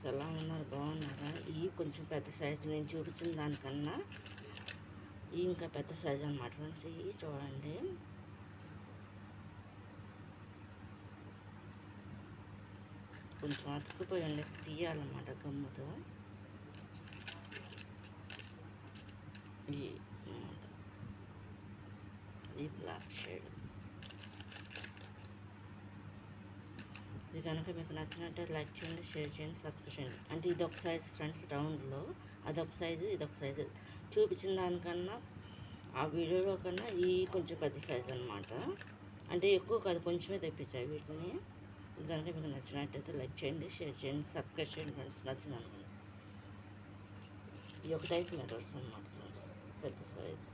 Friends, ఎలా ఉన్నారు? బాగున్నారా? ఈ కొంచెం పెద్ద సైజు నేను చూపించిన దానికన్నా ఈ ఇంకా పెద్ద సైజు అన్నమాట ఫ్రెండ్స్. ఇవి చూడండి, కొంచెం అతుక్కుపోయి ఉండే తీయాలన్నమాట గమ్ముతో. ఈ బ్లాక్ షేడ్ ఇది కనుక మీకు నచ్చినట్టే లైక్ చేయండి, షేర్ చేయండి, సబ్స్క్రైబ్ చేయండి. అంటే ఇదొక సైజు ఫ్రెండ్స్ రౌండ్లో, అదొక సైజు ఇదొక సైజు. చూపించిన దానికన్నా ఆ వీడియోలో కన్నా ఈ కొంచెం పెద్ద సైజు అనమాట. అంటే ఎక్కువ కాదు, కొంచెమే తెప్పించాయి వీటిని. ఇది కనుక మీకు నచ్చినట్టయితే లైక్ చేయండి, షేర్ చేయండి, సబ్స్క్రైబ్ చేయండి ఫ్రెండ్స్. నచ్చింది అనుకోండి. ఈ ఒక టైప్ మెథడ్స్ అనమాట ఫ్రెండ్స్, పెద్ద సైజు.